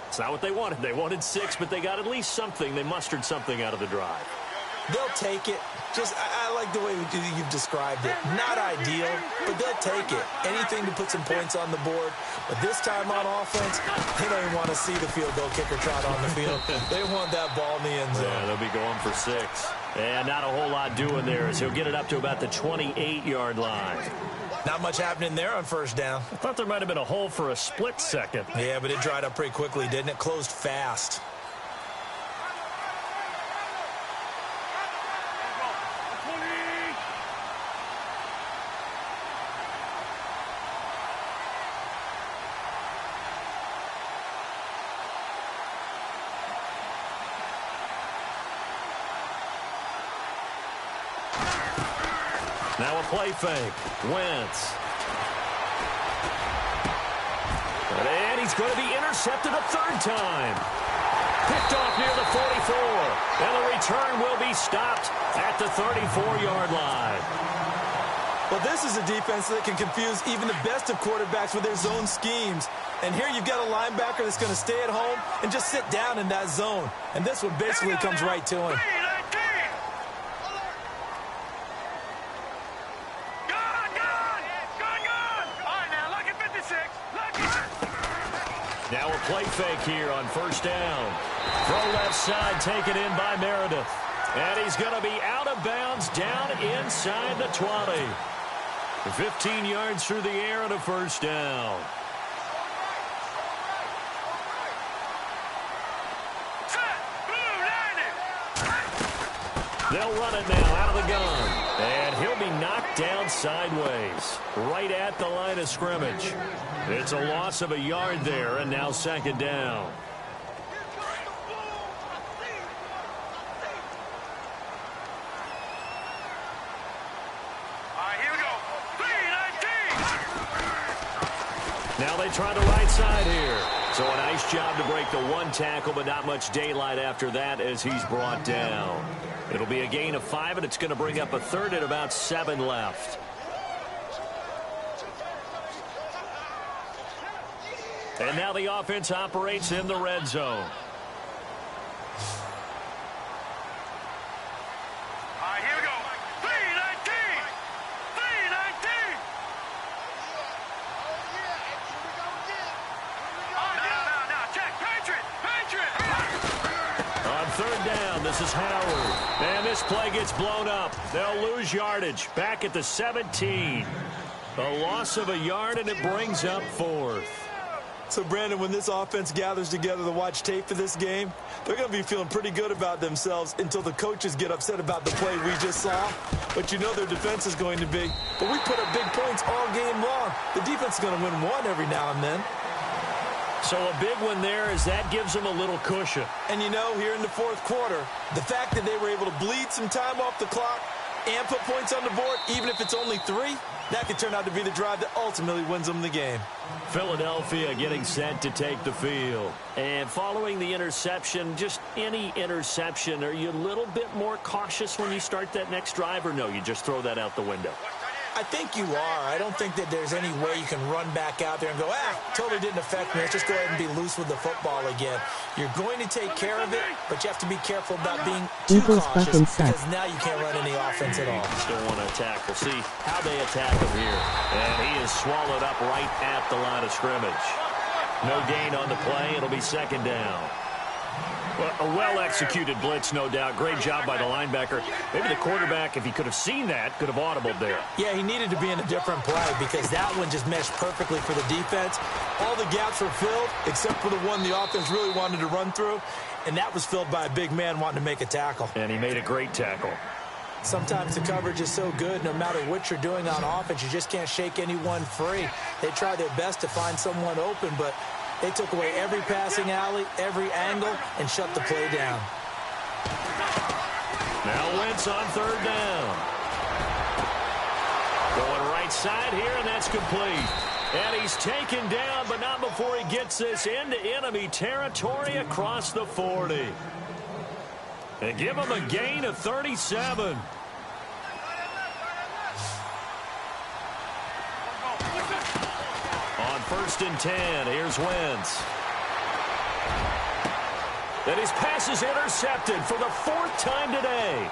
It's not what they wanted. They wanted 6, but they got at least something. They mustered something out of the drive. They'll take it. Just, I like the way you've described it. Not ideal, but they'll take it. Anything to put some points on the board. But this time on offense, they don't even want to see the field goal kicker trot on the field. They want that ball in the end zone. Yeah, they'll be going for 6. And not a whole lot doing there as he'll get it up to about the 28-yard line. Not much happening there on 1st down. I thought there might have been a hole for a split second. Yeah, but it dried up pretty quickly, didn't it? Closed fast. Now a play fake. Wentz. And he's going to be intercepted a 3rd time. Picked off near the 44. And the return will be stopped at the 34-yard line. Well, this is a defense that can confuse even the best of quarterbacks with their zone schemes. And here you've got a linebacker that's going to stay at home and just sit down in that zone. And this one basically comes right to him. Now a play fake here on 1st down. Throw left side taken in by Meredith. And he's going to be out of bounds down inside the 20. 15 yards through the air and a 1st down. They'll run it now out of the gun. And he'll be knocked down sideways, right at the line of scrimmage. It's a loss of a yard there, and now second down. Now they try the right side here. So a nice job to break the one tackle, but not much daylight after that as he's brought down. It'll be a gain of 5, and it's going to bring up a third at about 7 left. And now the offense operates in the red zone. This is Howard. And this play gets blown up. They'll lose yardage. Back at the 17. A loss of a yard, and it brings up 4th. So, Brandon, when this offense gathers together to watch tape for this game, they're going to be feeling pretty good about themselves until the coaches get upset about the play we just saw. But you know their defense is going to be. But we put up big points all game long. The defense is going to win one every now and then. So a big one there as that gives them a little cushion. And, you know, here in the 4th quarter, the fact that they were able to bleed some time off the clock and put points on the board, even if it's only 3, that could turn out to be the drive that ultimately wins them the game. Philadelphia getting set to take the field. And following the interception, just any interception, are you a little bit more cautious when you start that next drive, or no, you just throw that out the window? I think you are. I don't think that there's any way you can run back out there and go, totally didn't affect me. Let's just go ahead and be loose with the football again. You're going to take care of it, but you have to be careful about being too cautious because now you can't run any offense at all. Still want to attack. We'll see how they attack him here. And he is swallowed up right at the line of scrimmage. No gain on the play. It'll be second down. Well, a well-executed blitz, no doubt. Great job by the linebacker. Maybe the quarterback, if he could have seen that, could have audibled there. Yeah, he needed to be in a different play because that one just meshed perfectly for the defense. All the gaps were filled except for the one the offense really wanted to run through, and that was filled by a big man wanting to make a tackle. And he made a great tackle. Sometimes the coverage is so good, no matter what you're doing on offense, you just can't shake anyone free. They try their best to find someone open, but they took away every passing alley, every angle, and shut the play down. Now Wentz on third down. Going right side here, and that's complete. And he's taken down, but not before he gets this into enemy territory across the 40. And give him a gain of 37. On 1st and 10, here's Wentz. And his pass is intercepted for the 4th time today.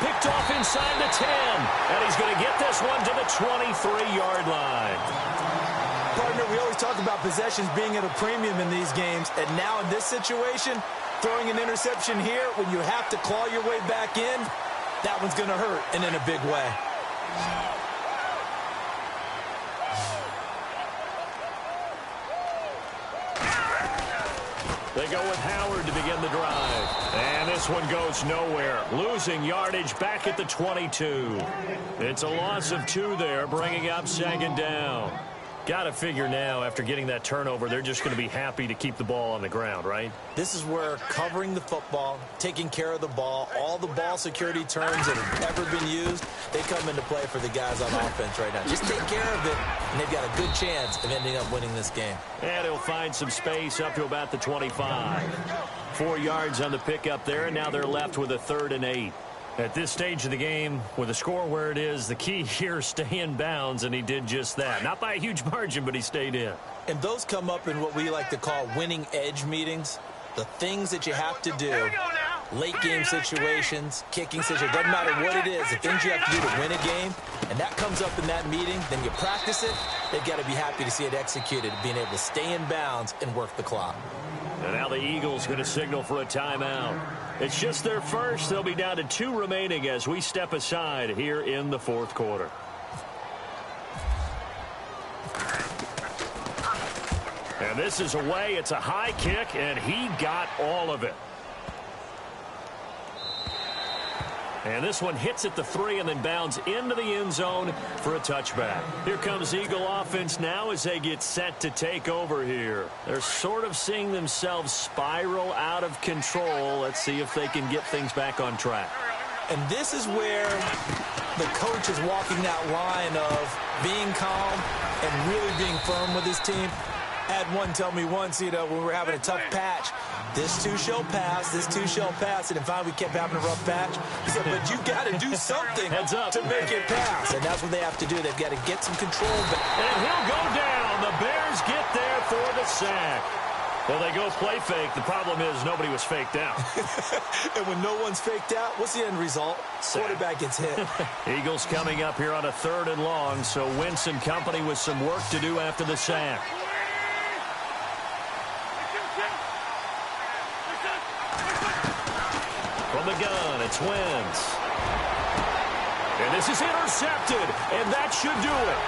Picked off inside the 10. And he's going to get this one to the 23-yard line. Partner, we always talk about possessions being at a premium in these games. And now in this situation, throwing an interception here when you have to claw your way back in, that one's going to hurt, and in a big way. They go with Howard to begin the drive. And this one goes nowhere. Losing yardage back at the 22. It's a loss of 2 there, bringing up second down. Got to figure now, after getting that turnover, they're just going to be happy to keep the ball on the ground, right? This is where covering the football, taking care of the ball, all the ball security terms that have ever been used, they come into play for the guys on offense right now. Just take care of it, and they've got a good chance of ending up winning this game. And he'll find some space up to about the 25. 4 yards on the pickup there, and now they're left with a 3rd and 8. At this stage of the game, with the score where it is, the key here is stay in bounds, and he did just that. Not by a huge margin, but he stayed in. And those come up in what we like to call winning edge meetings. The things that you have to do, late game situations, kicking situations, doesn't matter what it is, the things you have to do to win a game, and that comes up in that meeting, then you practice it, they've got to be happy to see it executed, being able to stay in bounds and work the clock. And now the Eagles going to signal for a timeout. It's just their first. They'll be down to 2 remaining as we step aside here in the 4th quarter. And this is away. It's a high kick, and he got all of it. And this one hits at the 3 and then bounds into the end zone for a touchback. Here comes Eagle offense now as they get set to take over here. They're sort of seeing themselves spiral out of control. Let's see if they can get things back on track. And this is where the coach is walking that line of being calm and really being firm with his team. I had one tell me once, when we were having a tough patch, this too shall pass, this too shall pass. And finally we kept having a rough patch. He said, but you got to do something to make it pass. And that's what they have to do. They've got to get some control back. And he'll go down. The Bears get there for the sack. Well, they go play fake. The problem is nobody was faked out. And when no one's faked out, what's the end result? Quarterback gets hit. Eagles coming up here on a 3rd and long, so Wentz and company with some work to do after the sack. From the gun, it's Wentz. And this is intercepted, and that should do it.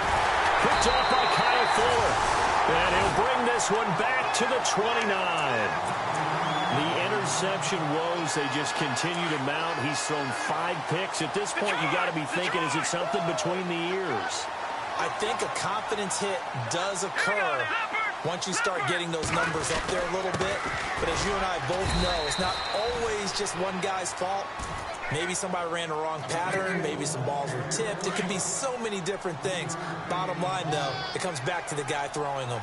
Picked off by Kyle Fuller. And he'll bring this one back to the 29. The interception woes, they just continue to mount. He's thrown 5 picks. At this point, you got to be thinking, is it something between the ears? I think a confidence hit does occur once you start getting those numbers up there a little bit. But as you and I both know, it's not always just one guy's fault. Maybe somebody ran the wrong pattern. Maybe some balls were tipped. It can be so many different things. Bottom line, though, it comes back to the guy throwing them.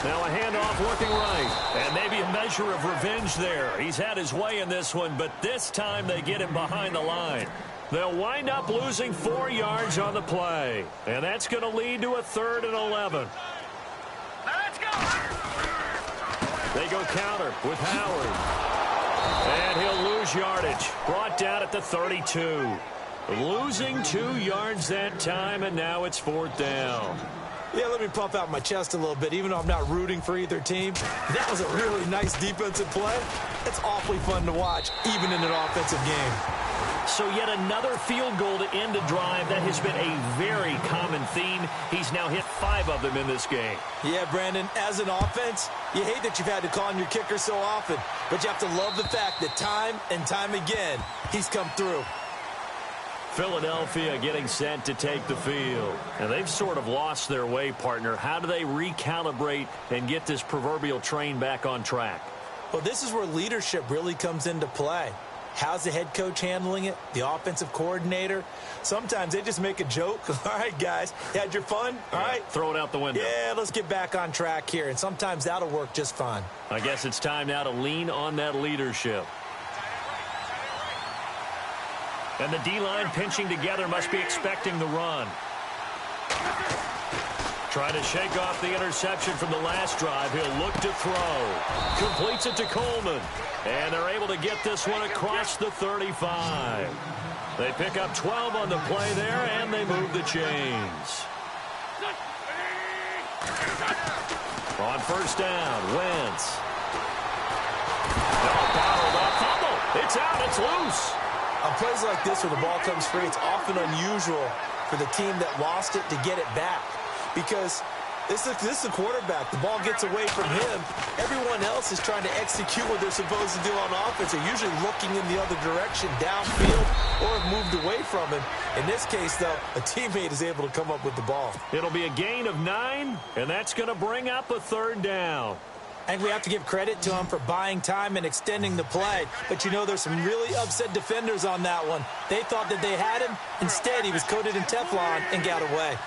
Now a handoff looking right. And maybe a measure of revenge there. He's had his way in this one, but this time they get him behind the line. They'll wind up losing 4 yards on the play. And that's going to lead to a 3rd and 11. Let's go! They go counter with Howard. And he'll lose yardage. Brought down at the 32. Losing 2 yards that time, and now it's 4th down. Yeah, let me puff out my chest a little bit, even though I'm not rooting for either team. That was a really nice defensive play. It's awfully fun to watch, even in an offensive game. So yet another field goal to end a drive. That has been a very common theme. He's now hit 5 of them in this game. Yeah, Brandon, as an offense, you hate that you've had to call on your kicker so often, but you have to love the fact that time and time again, he's come through. Philadelphia getting set to take the field. And they've sort of lost their way, partner. How do they recalibrate and get this proverbial train back on track? Well, this is where leadership really comes into play. How's the head coach handling it? The offensive coordinator? Sometimes they just make a joke. All right, guys, you had your fun? All right. Throw it out the window. Yeah, let's get back on track here. And sometimes that'll work just fine. I guess it's time now to lean on that leadership. And the D-line pinching together must be expecting the run. Trying to shake off the interception from the last drive. He'll look to throw. Completes it to Coleman. And they're able to get this one across the 35. They pick up 12 on the play there, and they move the chains. On 1st down, Wentz. Bottled up, fumble. It's out, it's loose. On plays like this where the ball comes free, it's often unusual for the team that lost it to get it back. Because this is a quarterback. The ball gets away from him. Everyone else is trying to execute what they're supposed to do on offense. They're usually looking in the other direction, downfield, or have moved away from him. In this case, though, a teammate is able to come up with the ball. It'll be a gain of 9, and that's going to bring up a 3rd down. I think we have to give credit to him for buying time and extending the play. But, there's some really upset defenders on that one. They thought that they had him. Instead, he was coated in Teflon and got away.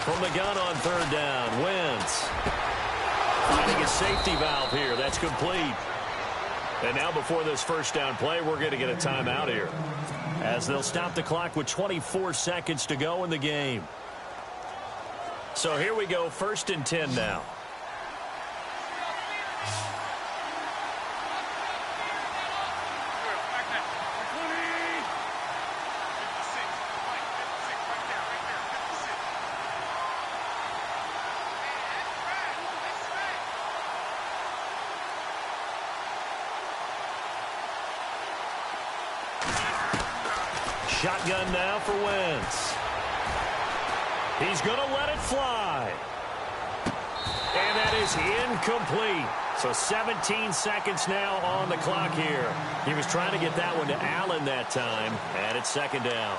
From the gun on 3rd down, Wentz. Finding a safety valve here. That's complete. And now before this 1st down play, we're going to get a timeout here, as they'll stop the clock with 24 seconds to go in the game. So here we go, 1st and 10 now. Shotgun now for Wentz. He's going to let it fly. And that is incomplete. So 17 seconds now on the clock here. He was trying to get that one to Allen that time, and it's second down.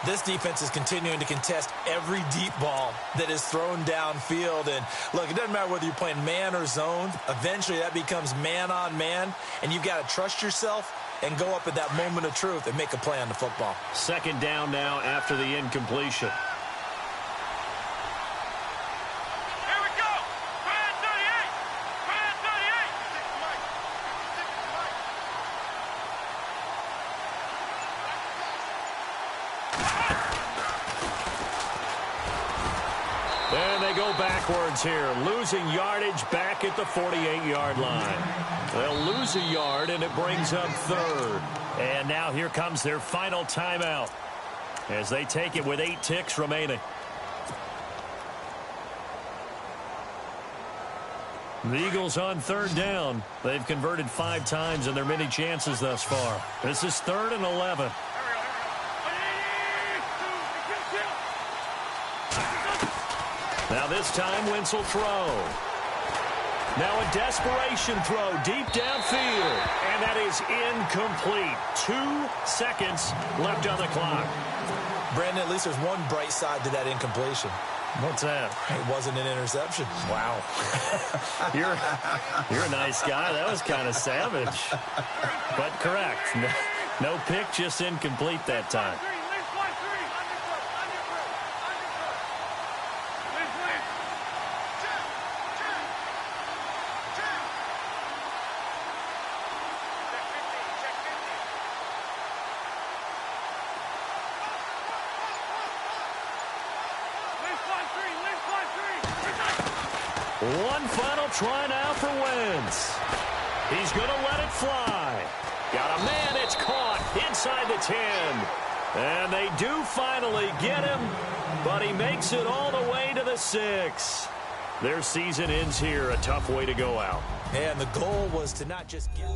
This defense is continuing to contest every deep ball that is thrown downfield. And, look, it doesn't matter whether you're playing man or zone. Eventually that becomes man on man, and you've got to trust yourself and go up at that moment of truth and make a play on the football. Second down now after the incompletion. Here we go. Brand 38. Brand 38. This is Mike. This is Mike. And they go backwards here, losing yardage back at the 48-yard line. They'll lose a yard, and it brings up third. And now here comes their final timeout as they take it with 8 ticks remaining. The Eagles on third down. They've converted 5 times in their many chances thus far. This is 3rd and 11. Now this time, Wentz will throw. Now a desperation throw deep downfield. And that is incomplete. 2 seconds left on the clock. Brandon, at least there's one bright side to that incompletion. What's that? It wasn't an interception. Wow. You're a nice guy. That was kind of savage. But correct. No pick, just incomplete that time. One final try now for Wentz. He's going to let it fly. Got a man, it's caught inside the 10. And they do finally get him, but he makes it all the way to the 6. Their season ends here, a tough way to go out. And the goal was to not just get...